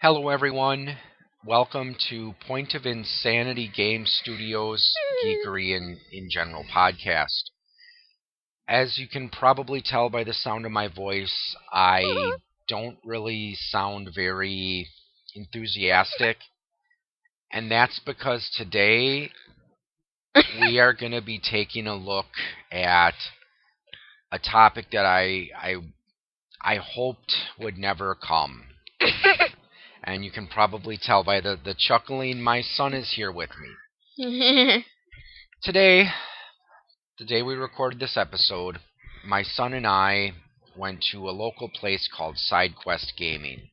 Hello, everyone. Welcome to Point of Insanity Game Studios Geekery in General podcast. As you can probably tell by the sound of my voice, I don't really sound very enthusiastic, and that's because today we are going to be taking a look at a topic that I hoped would never come. And you can probably tell by the chuckling, my son is here with me. Today, the day we recorded this episode, my son and I went to a local place called SideQuest Gaming.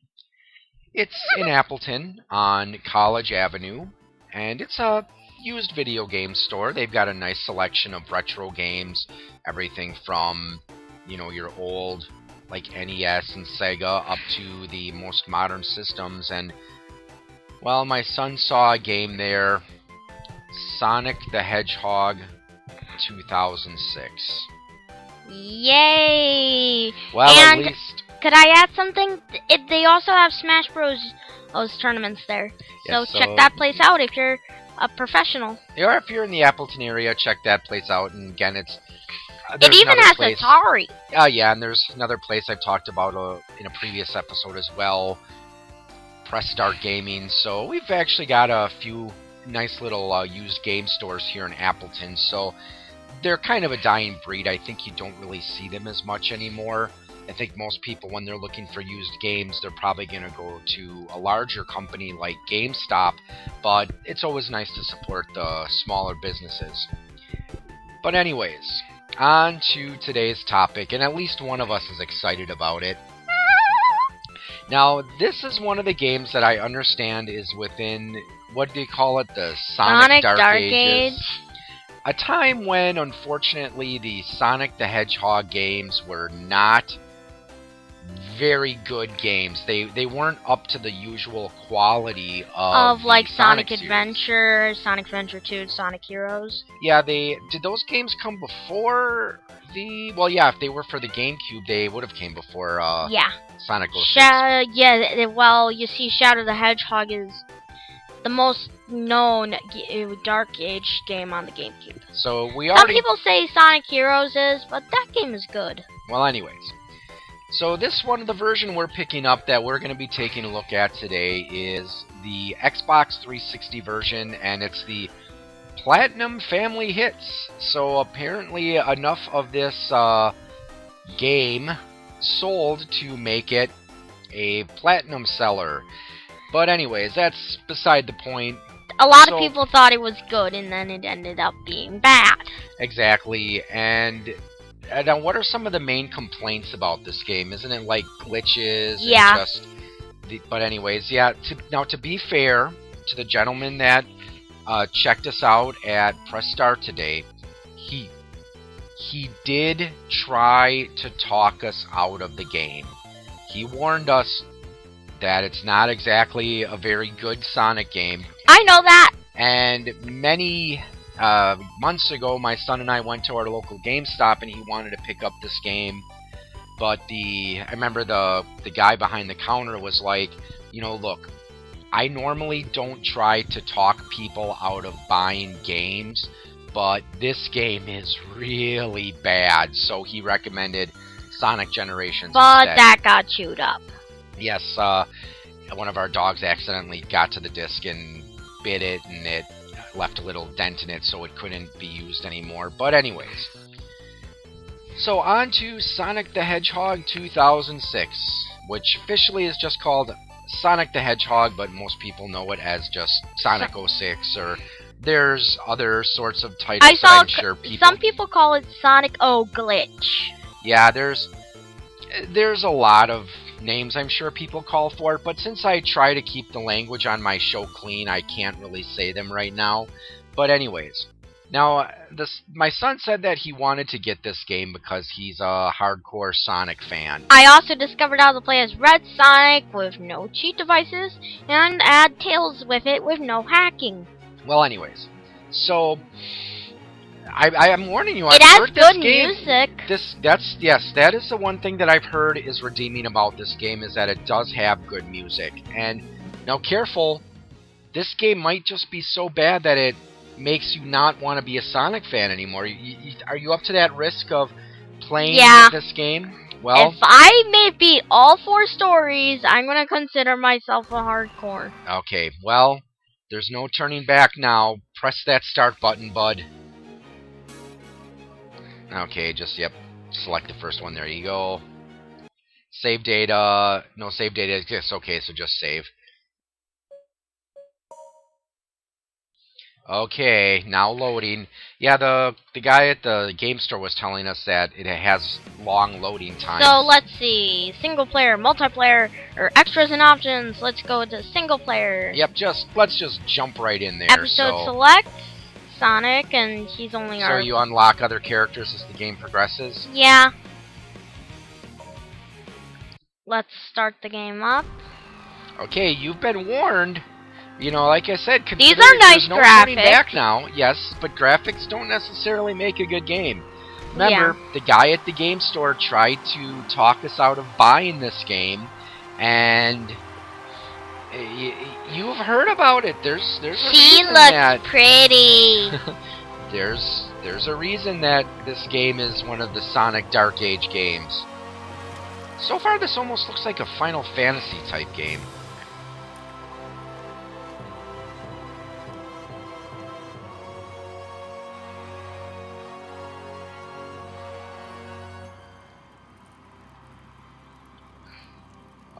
It's in Appleton on College Avenue, and it's a used video game store. They've got a nice selection of retro games, everything from, your old like NES and Sega up to the most modern systems. And well, my son saw a game there, Sonic the Hedgehog 2006. Yay! Well, and at least could I add something? They also have Smash Bros. Those tournaments there, so yes, check that place out if you're a professional. Or if you're in the Appleton area, check that place out. And again, It even has Atari. Yeah, and there's another place I've talked about in a previous episode as well, Press Start Gaming. So we've actually got a few nice little used game stores here in Appleton. So they're kind of a dying breed. I think you don't really see them as much anymore. I think most people, when they're looking for used games, they're probably going to go to a larger company like GameStop. But it's always nice to support the smaller businesses. But anyways, on to today's topic, and at least one of us is excited about it. Now, this is one of the games that I understand is within, what do you call it, the Sonic Dark Ages. A time when, unfortunately, the Sonic the Hedgehog games were not very good games. They weren't up to the usual quality of like Sonic series. Adventure, Sonic Adventure 2, Sonic Heroes. Yeah, did those games come before the? Well, yeah, if they were for the GameCube, they would have came before. Yeah. Sonic 06. Well, you see, Shadow the Hedgehog is the most known Dark Age game on the GameCube. So Some people say Sonic Heroes is, but that game is good. Well, anyways. So this one, the version we're picking up that we're going to be taking a look at today is the Xbox 360 version, and it's the Platinum Family Hits. So apparently enough of this game sold to make it a Platinum seller. But anyways, that's beside the point. A lot of people thought it was good, and then it ended up being bad. Exactly, and now, what are some of the main complaints about this game? Isn't it like glitches? Yeah. But anyways, yeah. To be fair to the gentleman that checked us out at Press Start today, he did try to talk us out of the game. He warned us that it's not exactly a very good Sonic game. I know that. And many months ago, my son and I went to our local GameStop, and he wanted to pick up this game. But I remember the guy behind the counter was like, look, I normally don't try to talk people out of buying games, but this game is really bad. So he recommended Sonic Generations But instead. that got chewed up. Yes, one of our dogs accidentally got to the disc and bit it, and it left a little dent in it, so it couldn't be used anymore. But anyways, so on to Sonic the Hedgehog 2006, which officially is just called Sonic the Hedgehog, but most people know it as just Sonic 06, or there's other sorts of titles that I'm sure some people call it Sonic O Glitch. Yeah, there's a lot of names I'm sure people call for it, but since I try to keep the language on my show clean, I can't really say them right now. But anyways, now my son said that he wanted to get this game because he's a hardcore Sonic fan. I also discovered how to play as Red Sonic with no cheat devices, and add Tails with it with no hacking. Well, anyways, so I'm warning you. It has good music. That is the one thing that I've heard is redeeming about this game, is that it does have good music. And Now, careful. This game might just be so bad that it makes you not want to be a Sonic fan anymore. Are you up to that risk of playing this game? Well, if I may beat all 4 stories, I'm gonna consider myself a hardcore. Okay, well, there's no turning back now. Press that start button, bud. Okay, yep. Select the first one. There you go. Save data. No, save data exists. Okay, so just save. Okay, now loading. Yeah, the guy at the game store was telling us that it has long loading times. So let's see, single player, multiplayer, or extras and options. Let's go to single player. Yep, let's just jump right in there. Episode select Sonic, and he's only So you unlock other characters as the game progresses? Yeah. Let's start the game up. Okay, you've been warned. You know, like I said, these are nice no graphics. Turning back now, yes, but graphics don't necessarily make a good game. Remember, the guy at the game store tried to talk us out of buying this game, and you've heard about it. There's a she reason looks that pretty. there's a reason that this game is one of the Sonic Dark Age games. So far, this almost looks like a Final Fantasy type game.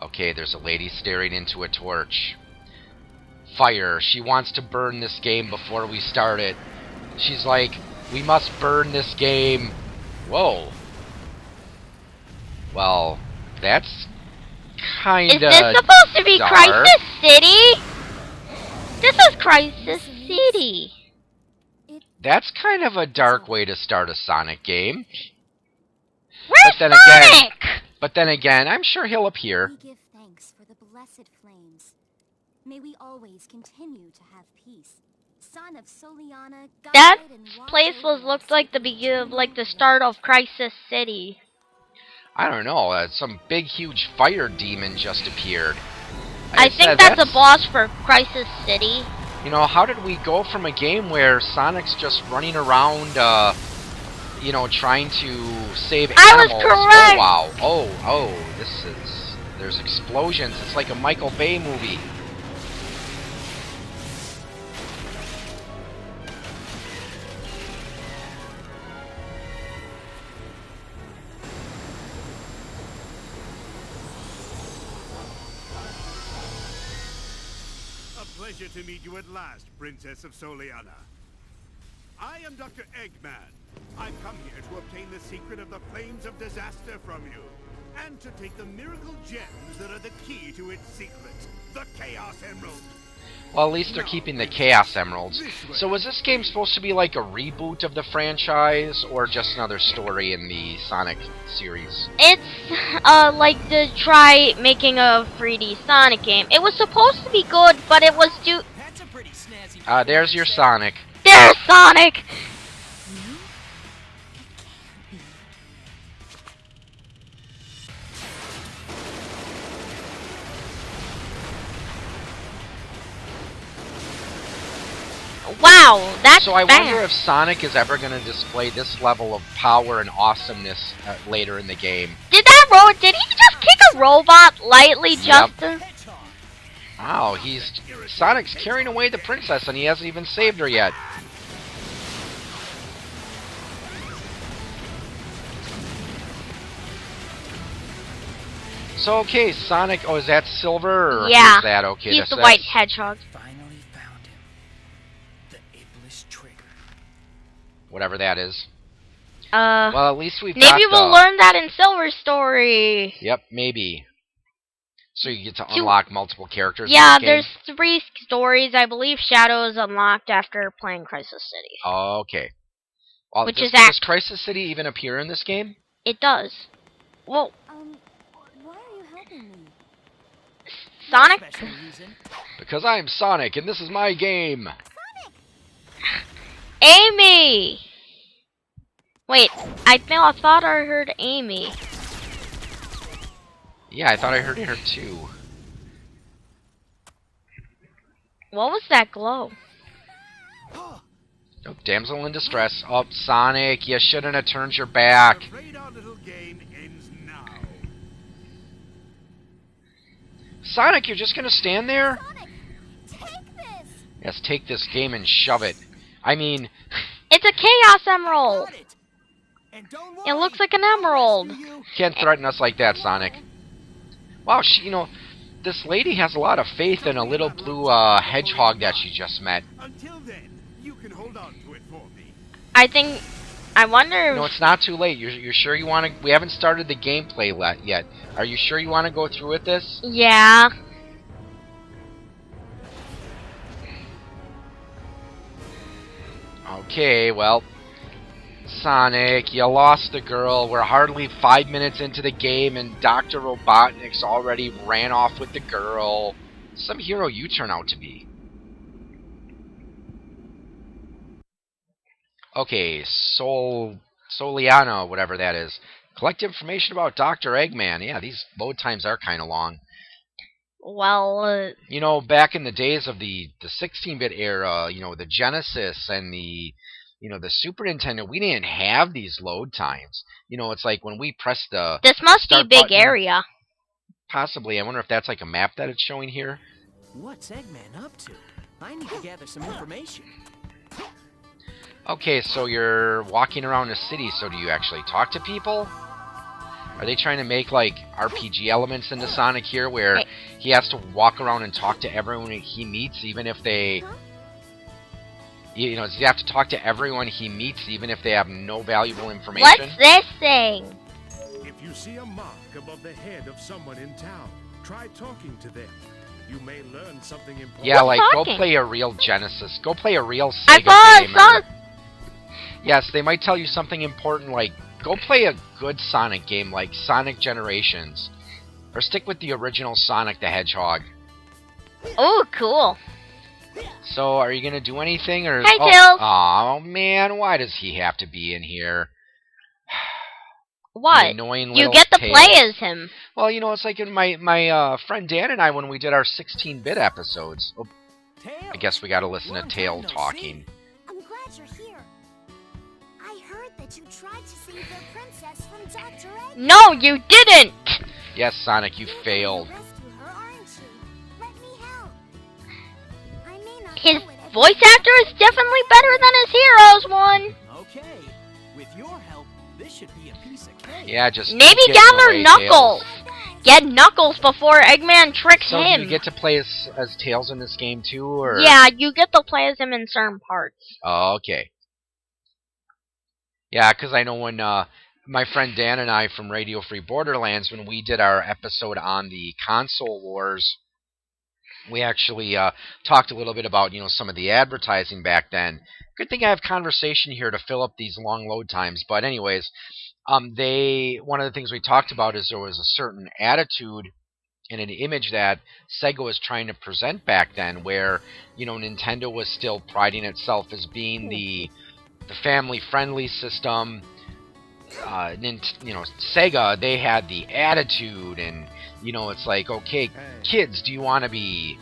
Okay, there's a lady staring into a torch. Fire. She wants to burn this game before we start it. She's like, we must burn this game. Whoa. Well, that's kinda Is this supposed to be dark. Crisis City? This is Crisis City. That's kind of a dark way to start a Sonic game. Where's Sonic? But then again, I'm sure he'll appear. We give thanks for the blessed flames. May we always continue to have peace. Son of Soliana, that place looked like the start of Crisis City. I don't know. Some big, huge fire demon just appeared. I think that's a boss for Crisis City. You know, how did we go from a game where Sonic's just running around, you know, trying to save animals? I was correct! Oh, wow. Oh, there's explosions. It's like a Michael Bay movie. Pleasure to meet you at last, Princess of Soliana. I am Dr. Eggman. I've come here to obtain the secret of the Flames of Disaster from you, and to take the miracle gems that are the key to its secret, the Chaos Emerald. Well, at least they're keeping the Chaos Emeralds. So was this game supposed to be like a reboot of the franchise, or just another story in the Sonic series? It's, like to try making a 3D Sonic game. It was supposed to be good, but it was too... That's a pretty snazzy... There's your Sonic. There's Sonic! Wow, that's So I bad. wonder if Sonic is ever going to display this level of power and awesomeness later in the game. Did he just kick a robot lightly, Justin? Wow, Sonic's carrying away the princess and he hasn't even saved her yet. So okay, Sonic, is that Silver or yeah, who's that? Okay, he's the white hedgehog. Finally found him. The Iblis Trigger. Whatever that is. Well, at least we've maybe we'll learn that in Silver's story. Yep, maybe. So you get to unlock multiple characters. Yeah, in this game? there's 3 stories. I believe Shadow is unlocked after playing Crisis City. Okay. Well, Which does Crisis City even appear in this game? It does. Well, why are you helping me? Sonic? Because I'm Sonic and this is my game. Amy! Wait, I thought I heard Amy. Yeah, I thought I heard her too. What was that glow? Oh, damsel in distress. Oh, Sonic, you shouldn't have turned your back. I'm afraid our little game ends now. Sonic, you're just gonna stand there? Sonic, take this! Yes, take this game and shove it. I mean, It's a Chaos Emerald. Got it. And don't It worry, looks like an I'll emerald. rescue you. can't threaten us like that, Sonic. Wow, this lady has a lot of faith in a little blue hedgehog that she just met. Until then, you can hold on to it for me. I wonder. No, it's not too late. You're sure you want to? We haven't started the gameplay yet. Are you sure you want to go through with this? Yeah. Okay, well, Sonic, you lost the girl. We're hardly 5 minutes into the game, and Dr. Robotnik's already ran off with the girl. Some hero you turn out to be. Okay, Soliana, whatever that is. Collect information about Dr. Eggman. Yeah, these load times are kind of long. Well. Back in the days of the 16-bit era, the Genesis and the Super Nintendo, we didn't have these load times. It's like when we press the This must be a start big button, area. Possibly. I wonder if that's like a map that it's showing here. What's Eggman up to? I need to gather some information. Okay, so you're walking around the city, so do you actually talk to people? Are they trying to make, like, RPG elements into Sonic here, where he has to walk around and talk to everyone he meets, even if they... does he have to talk to everyone he meets, even if they have no valuable information? What's this thing? If you see a mark above the head of someone in town, try talking to them. You may learn something important. Yeah, Who's like, talking? go play a real Genesis. Go play a real I Sega game. saw. Yes, they might tell you something important, like, go play a good Sonic game, like Sonic Generations. Or stick with the original Sonic the Hedgehog. Oh, cool. So, are you gonna do anything, or... Hi, Tails. Oh, man, why does he have to be in here? What? The annoying You little get to Tails. play as him. Well, it's like in my friend Dan and I when we did our 16-bit episodes. Oh, I guess we gotta listen to Tail talking. I'm glad you're here. I heard that you tried to save the princess from Dr. Egg. No, you didn't. Yes, Sonic, you You're failed. going to rescue her, aren't you? Let me help. I may not His know it every voice actor is definitely better than his heroes one. Okay, with your help, this should be a piece of cake. Yeah, just Maybe keep getting gather away, Knuckles. Tails. Get Knuckles before Eggman tricks So him. do you get to play as Tails in this game too, or? Yeah, you get to play as him in certain parts. Oh, okay. Yeah, because I know when my friend Dan and I from Radio Free Borderlands, when we did our episode on the console wars, we actually talked a little bit about some of the advertising back then. Good thing I have conversation here to fill up these long load times. But anyways, one of the things we talked about is there was a certain attitude and an image that Sega was trying to present back then, where Nintendo was still priding itself as being the family-friendly system. Sega, they had the attitude, and it's like, okay, kids, do you want to be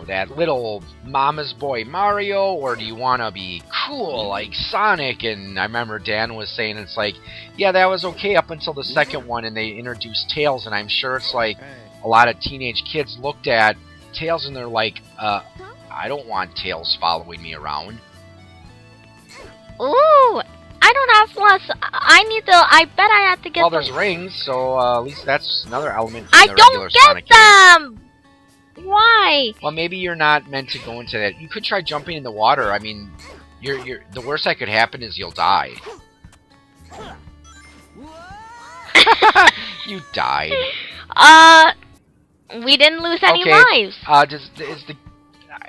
that little mama's boy Mario, or do you want to be cool like Sonic? And I remember Dan was saying it's like, yeah, that was okay up until the second one, and they introduced Tails, and I'm sure it's like a lot of teenage kids looked at Tails and they're like, I don't want Tails following me around. Ooh, I don't have less. I bet I have to get Well, them. there's rings, so at least that's another element I from the regular don't get Sonic game. them. Why? Well, maybe you're not meant to go into that. You could try jumping in the water. I mean, the worst that could happen is you'll die. You died. We didn't lose any Okay. lives.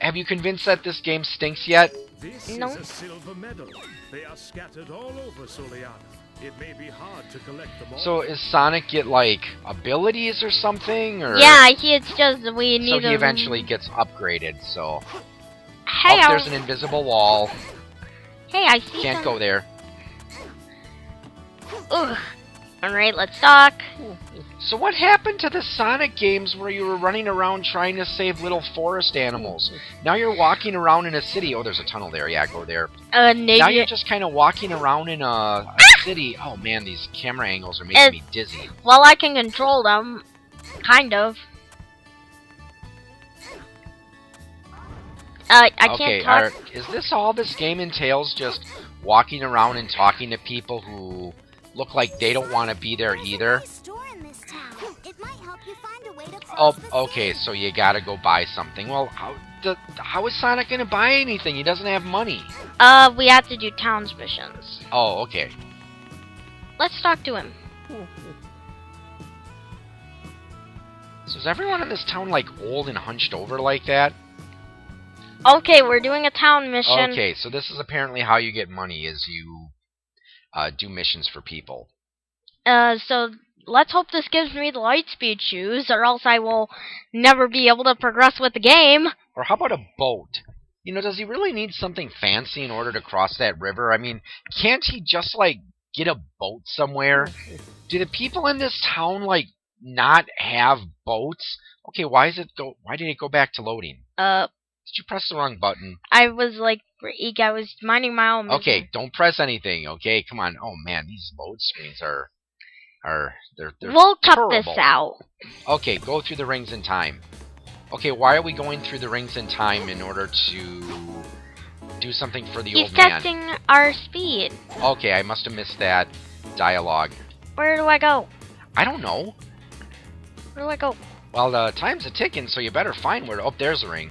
Have you convinced that this game stinks yet? This No. is a silver medal. They are scattered all over Soliana. It may be hard to collect them all. So is Sonic get like abilities or something, or Yeah, it's just we need. so he eventually gets upgraded? So Hey, there's an invisible wall. hey, I see. Can't go there. Ugh. All right, let's talk. So what happened to the Sonic games where you were running around trying to save little forest animals? Now you're walking around in a city. Oh, there's a tunnel there. Yeah, go there. Now you're just kind of walking around in a city. Oh man, these camera angles are making me dizzy. Well, I can control them. Kind of. I can't talk. Is this all this game entails? Just walking around and talking to people who look like they don't want to be there either? Oh, okay, so you gotta go buy something. Well, how is Sonic gonna buy anything? He doesn't have money. We have to do towns missions. Oh, okay. Let's talk to him. So is everyone in this town, like, old and hunched over like that? Okay, we're doing a town mission. Okay, so this is apparently how you get money, is you do missions for people. So let's hope this gives me the Lightspeed shoes, or else I will never be able to progress with the game. Or how about a boat? You know, does he really need something fancy in order to cross that river? I mean, can't he just, like, get a boat somewhere? Do the people in this town, like, not have boats? Okay, why did it go back to loading? Did you press the wrong button? I was, like, I was minding my own business. Okay, don't press anything, okay? Come on. Oh, man, these load screens are they're we'll cut terrible. this out. Okay, go through the rings in time. Okay, why are we going through the rings in time in order to do something for the old man? He's testing our speed. Okay, I must have missed that dialogue. Where do I go? I don't know. Where do I go? Well, the time's a-ticking, so you better find where... Oh, there's a ring.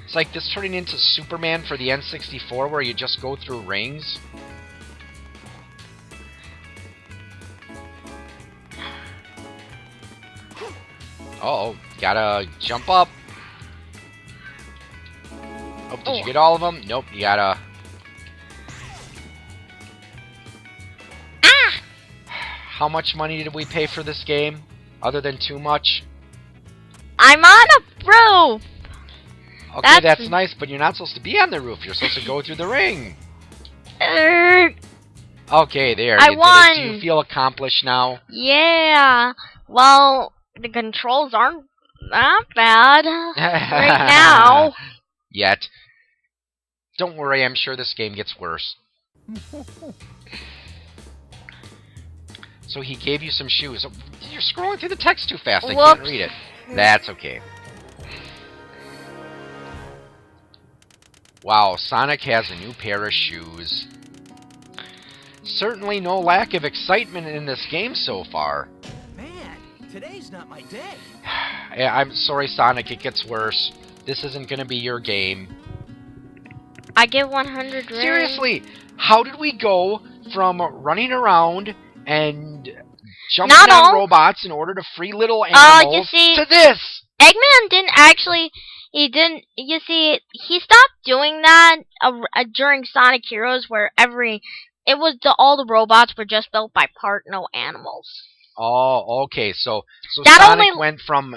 It's like this turning into Superman for the N64, where you just go through rings. Uh-oh, gotta jump up. Oh, did you get all of them? Nope, you gotta... Ah! How much money did we pay for this game? Other than too much? I'm on a roof! Okay, that's nice, but you're not supposed to be on the roof. You're supposed to go through the ring. Okay, there. I won! Do you feel accomplished now? Yeah. Well, the controls aren't that bad right now. Yet. Don't worry, I'm sure this game gets worse. So he gave you some shoes. Oh, you're scrolling through the text too fast. I can't read it. That's okay. Wow, Sonic has a new pair of shoes. Certainly no lack of excitement in this game so far. Man, today's not my day. Yeah, I'm sorry, Sonic, it gets worse. This isn't going to be your game. I get 100 rings. Seriously, how did we go from running around and jumping on robots in order to free little animals to this? Eggman didn't actually... You see, he stopped doing that during Sonic Heroes, where all the robots were just built by part, no animals. Oh, okay. So that Sonic went from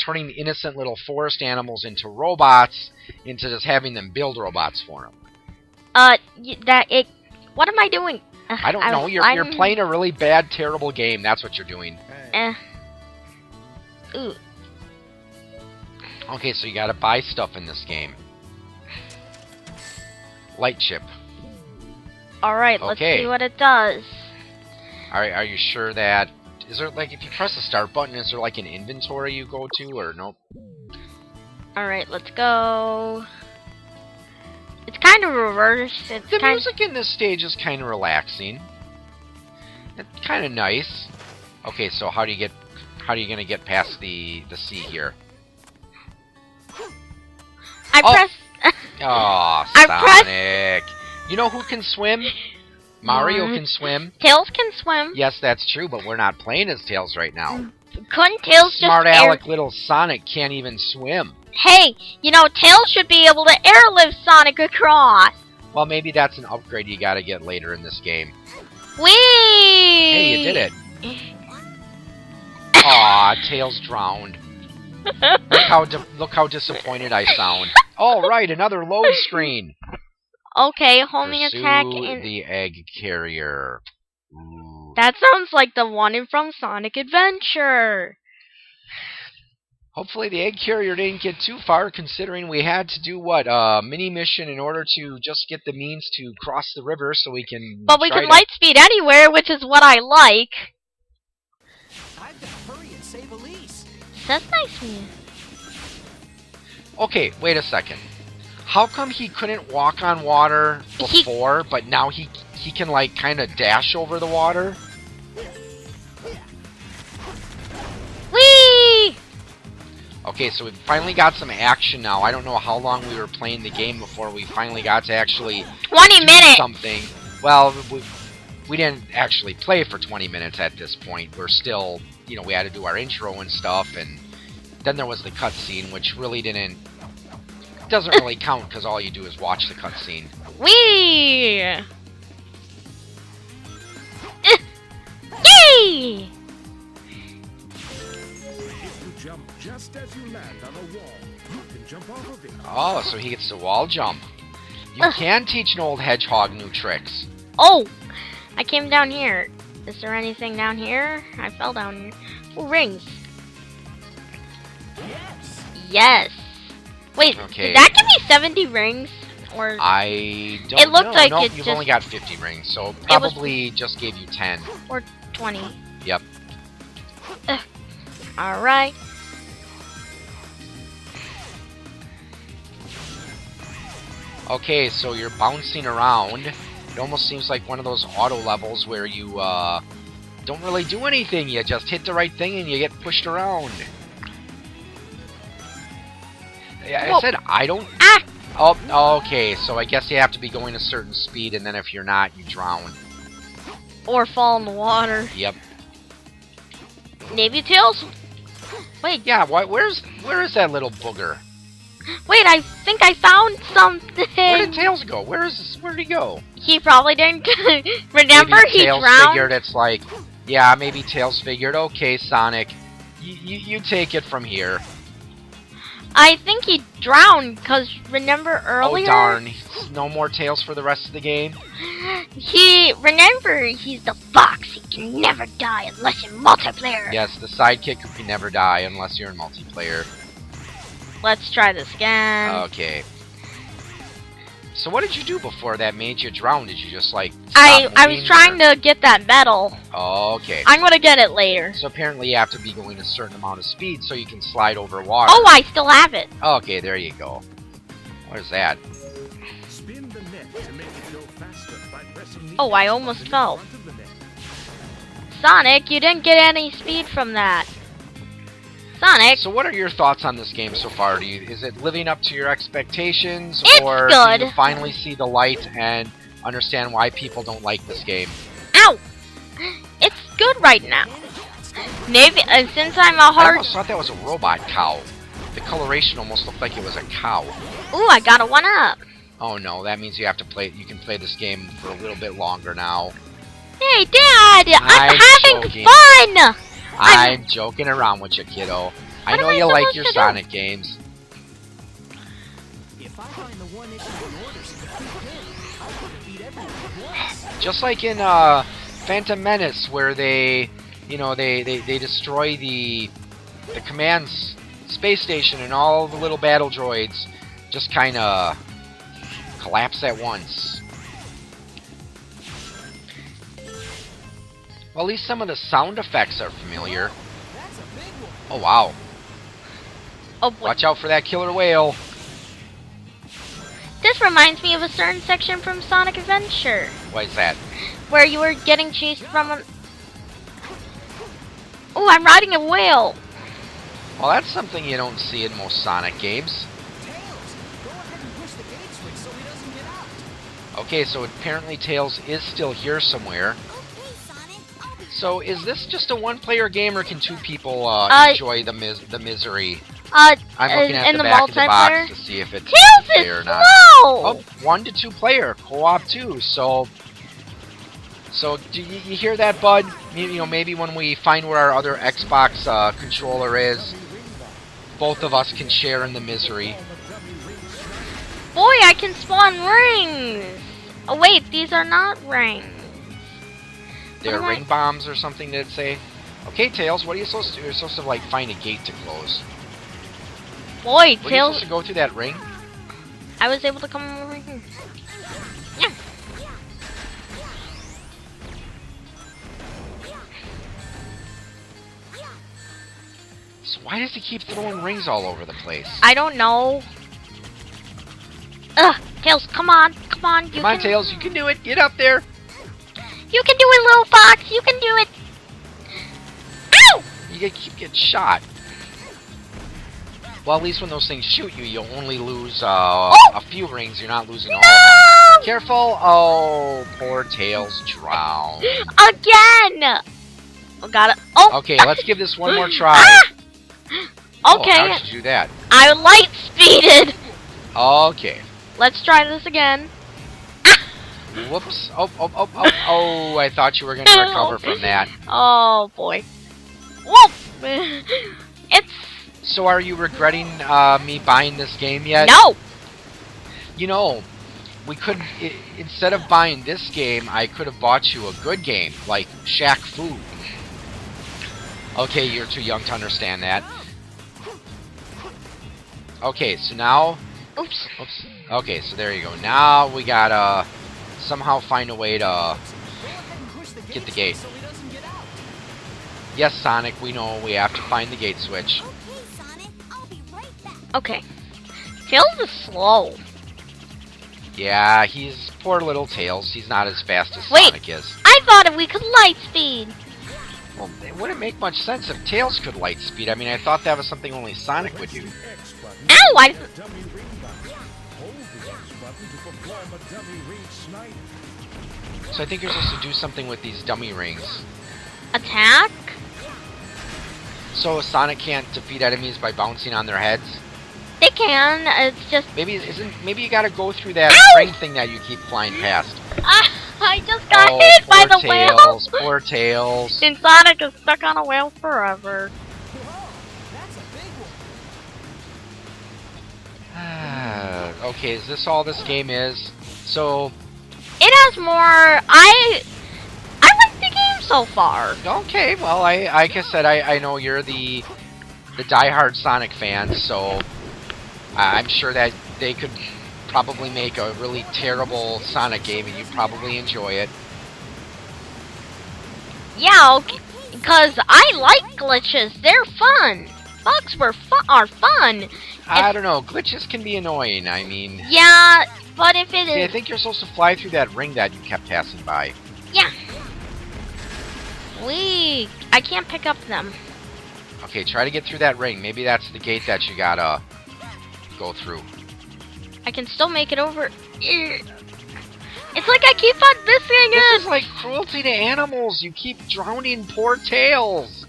turning innocent little forest animals into robots into just having them build robots for him. What am I doing? I don't know. You're playing a really bad, terrible game. That's what you're doing. Ooh. Okay, so you gotta buy stuff in this game. Light chip. Alright, let's see what it does. Alright, are you sure that... Is there, like, if you press the start button, is there, like, an inventory you go to, or nope? Alright, let's go... It's kind of reversed. The music in this stage is kind of relaxing. It's kind of nice. Okay, so how are you gonna get past the sea here? Oh, Sonic! You know who can swim? Mario can swim. Tails can swim. Yes, that's true, but we're not playing as Tails right now. Couldn't Tails Smart aleck little Sonic can't even swim. Hey, Tails should be able to airlift Sonic across. Well, maybe that's an upgrade you gotta get later in this game. Whee! Hey, you did it. Aw, Tails drowned. Look how disappointed I sound. All right, another load screen. Okay, homing attack the egg carrier. Ooh. That sounds like the one from Sonic Adventure. Hopefully the egg carrier didn't get too far, considering we had to do, mini mission in order to just get the means to cross the river so we can But we try can to... lightspeed anywhere, which is what I like. I've got to hurry and save Elise. That's nice of you. Okay, wait a second. How come he couldn't walk on water before, but now he can, like, kind of dash over the water? Whee! Okay, so we finally got some action now. I don't know how long we were playing the game before we finally got to actually 20 do minutes! something. Well, we didn't actually play for 20 minutes at this point. We're still, you know, we had to do our intro and stuff, and then there was the cutscene, which really doesn't really count because all you do is watch the cutscene. Whee! Yay! If you jump just as you land on a wall, you can jump off of it. Oh, so he gets to wall jump. You can teach an old hedgehog new tricks. Oh! I came down here. Is there anything down here? I fell down here. Oh, rings. Yes. Yes. Wait, Okay. did that give me 70 rings? Or I don't It looked know. like Nope, it you've just- only got 50 rings, so probably just gave you 10. 20? Yep. Alright. Okay, so you're bouncing around. It almost seems like one of those auto levels where you don't really do anything. You just hit the right thing and you get pushed around. Yeah, I Whoa. said I don't... Ah! Oh, okay, so I guess you have to be going a certain speed, and then if you're not, you drown. Or fall in the water. Yep. Maybe Tails. Wait, Yeah, where is that little booger? wait, I think I found something. Where did Tails go? Where did he go? He probably didn't. Remember, Maybe he Tails drowned. figured it's like, yeah, maybe Tails figured, okay, Sonic, you take it from here. I think he drowned because remember earlier. Oh darn, no more Tails for the rest of the game. Remember, he's the fox. He can never die unless in multiplayer. Yes, the sidekick who can never die unless you're in multiplayer. Let's try this again. Okay. So what did you do before that made you drown? Did you just like I stop was moving, trying or- to get that medal. Oh, okay. I'm gonna get it later. So apparently you have to be going a certain amount of speed so you can slide over water. Oh, I still have it. Okay, there you go. What is that? Spin the net to make it go faster by pressing the Oh, I X almost button in fell. front of the net. Sonic, you didn't get any speed from that. Sonic, So what are your thoughts on this game so far? Is it living up to your expectations? It's or good. do you finally see the light and understand why people don't like this game? ow! It's good right now. Maybe since I'm a I hard. almost thought that was a robot cow. The coloration almost looked like it was a cow. Ooh, I got a 1-up. Oh no, that means you have to play. You can play this game for a little bit longer now. Hey, Dad, I'm having joking. fun. I'm joking around with you, kiddo. I What know am I you like supposed your to do? Sonic games. If I find the one issue in orders to defeat him, I'll defeat everyone at once. Just like in Phantom Menace, where they destroy the command space station, and all the little battle droids just kind of collapse at once. Well, at least some of the sound effects are familiar. That's a big one. Oh wow! Oh boy. Watch out for that killer whale. This reminds me of a certain section from Sonic Adventure, What is that? where you were getting chased from an... Oh, I'm riding a whale. Well, that's something you don't see in most Sonic games. Tails, go ahead and push the gate switch so he doesn't get out. Okay, so apparently Tails is still here somewhere. Okay, Sonic, I'll be So is this just a one-player game, or can two people enjoy the misery? I'm looking at in the the back of the multiplayer. box to see if it's Tails two-player is or not. slow. Oh, 1 to 2 player co-op too. So do you hear that, Bud? You know, maybe when we find where our other Xbox controller is, both of us can share in the misery. Boy, I can spawn rings. Oh wait, these are not rings. They're am I- ring bombs or something, did it say? Okay, Tails, what are you supposed to do? You're supposed to, like, find a gate to close. Boy, Were you Tails. supposed to go through that ring? I was able to come over here. Yeah. So why does he keep throwing rings all over the place? I don't know. Ugh, Tails, come on, come on. Come on, Tails, you can do it. Get up there. You can do it, little fox. You can do it. Ow! You keep getting shot. Well, at least when those things shoot you, you only lose a few rings. You're not losing all of them. Careful. Oh, poor Tails drowned. Again. Oh, got it. Oh. Okay, let's give this one more try. Okay. Oh, how did you do that? I light speeded. Okay. Let's try this again. Whoops. Oh, I thought you were going to recover from that. Oh, boy. Whoop. It's... So are you regretting me buying this game yet? No. You know, we could, instead of buying this game, I could have bought you a good game, like Shaq Fu. Okay, you're too young to understand that. Okay, so now... Oops. Oops. Okay, so there you go. Now we gotta somehow find a way to get the gate. Yes, Sonic, we know we have to find the gate switch. Okay, Sonic, I'll be right back. Okay. Tails is slow. Yeah, he's poor little Tails. He's not as fast as Wait. Sonic is. I thought we could light speed. Well, it wouldn't make much sense if Tails could light speed. I mean, I thought that was something only Sonic would do. Ow! I... So I think you're supposed to do something with these dummy rings. Attack? So Sonic can't defeat enemies by bouncing on their heads? They can. It's just... Maybe you gotta go through that Ow! ring thing that you keep flying past. I just got Oh, hit by poor the whale. Tails, poor Tails. And Sonic is stuck on a whale forever. Okay, is this all this game is? So, It has more... I like the game so far. okay, well, like I said, I know you're the diehard Sonic fan, so I'm sure that they could probably make a really terrible Sonic game and you'd probably enjoy it. Yeah, okay. Because I like glitches. They're fun. Bugs are fun. I don't know, glitches can be annoying, I mean... Yeah, but if it See, I is... think you're supposed to fly through that ring that you kept passing by. Yeah. I can't pick up them. Okay, try to get through that ring. Maybe that's the gate that you gotta go through. I can still make it over. It's like I keep on missing This it. is like cruelty to animals. You keep drowning poor Tails.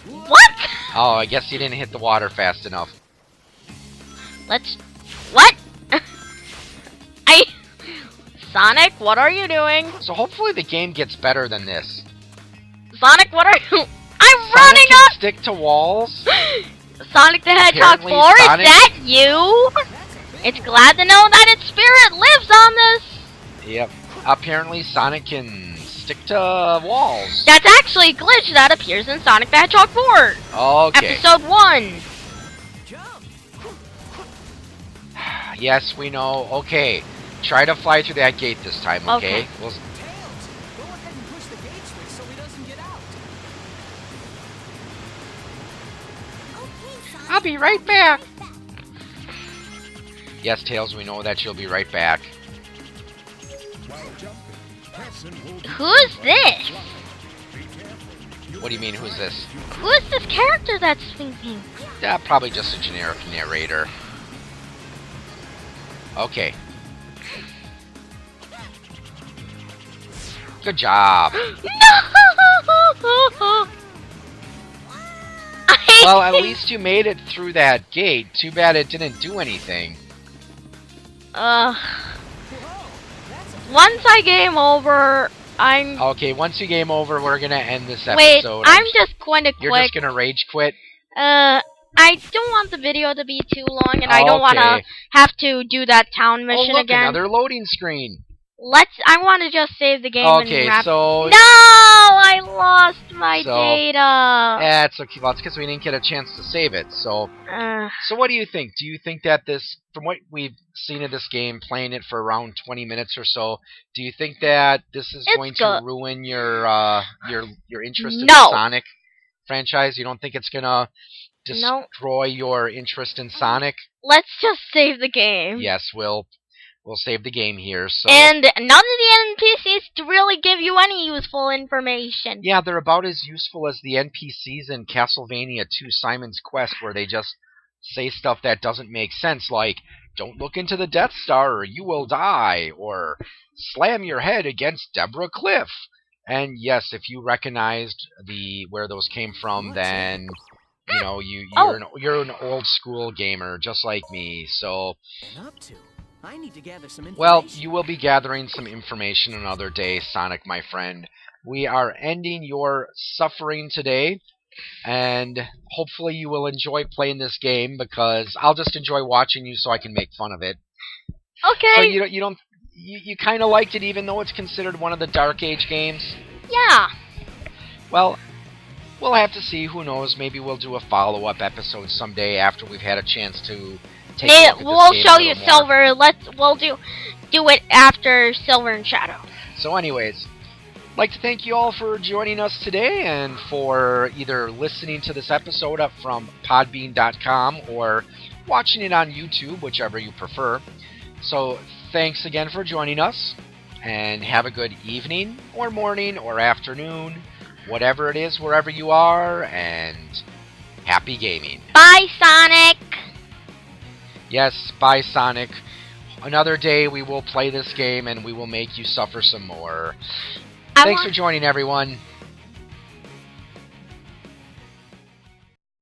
What? Oh, I guess you didn't hit the water fast enough. What? Sonic, what are you doing? So hopefully the game gets better than this. Sonic, what are you? I'm Sonic running can up. stick to walls. Sonic the Hedgehog Apparently 4, Sonic- is that you? It's glad to know that its spirit lives on this. Yep. Apparently Sonic can stick to walls. That's actually a glitch that appears in Sonic the Hedgehog 4, Okay. Episode 1. Yes, we know. Okay. Try to fly through that gate this time, okay? Okay. We'll... Tails, go ahead and push the gate switch so he doesn't get out. Okay, Sonic. I'll be right back. Yes, Tails, we know that you'll be right back. Who is this? What do you mean, who's this? Who is this character that's speaking? Probably just a generic narrator. Okay. Good job. No! Well, at least you made it through that gate. Too bad it didn't do anything. Once I game over, I'm... Okay, once you game over, we're gonna end this episode. Wait, I'm just going to You're click... just gonna rage quit? I don't want the video to be too long, and I don't want to Okay. have to do that town mission Oh, look, again. another loading screen. I want to just save the game Okay, and wrap. so No, I lost my So, data. that's okay. Well, it's because we didn't get a chance to save it. So what do you think? Do you think that this, from what we've seen of this game, playing it for around 20 minutes or so, do you think that this is It's going good. to ruin your interest in No. the Sonic franchise? You don't think it's gonna No. destroy your interest in Sonic? Let's just save the game. Yes, we'll save the game here. So And none of the NPCs really give you any useful information. yeah, they're about as useful as the NPCs in Castlevania 2 Simon's Quest, where they just say stuff that doesn't make sense, like, don't look into the Death Star or you will die, or slam your head against Deborah Cliff. And yes, if you recognized where those came from, then you know you're an old school gamer just like me. So Been up to? I need to gather some information. well, you will be gathering some information another day, Sonic, my friend. We are ending your suffering today, and hopefully you will enjoy playing this game, because I'll just enjoy watching you so I can make fun of it. Okay. So you kind of liked it, even though it's considered one of the Dark Age games? Yeah. Well, we'll have to see. Who knows? Maybe we'll do a follow-up episode someday after we've had a chance to take a look at this We'll game show a you little more. Silver. We'll do it after Silver and Shadow. So anyways, I'd like to thank you all for joining us today and for either listening to this episode up from podbean.com or watching it on YouTube, whichever you prefer. So thanks again for joining us, and have a good evening or morning or afternoon, whatever it is, wherever you are, and happy gaming. Bye, Sonic. Yes, bye, Sonic. Another day we will play this game and we will make you suffer some more. Thanks for joining, everyone.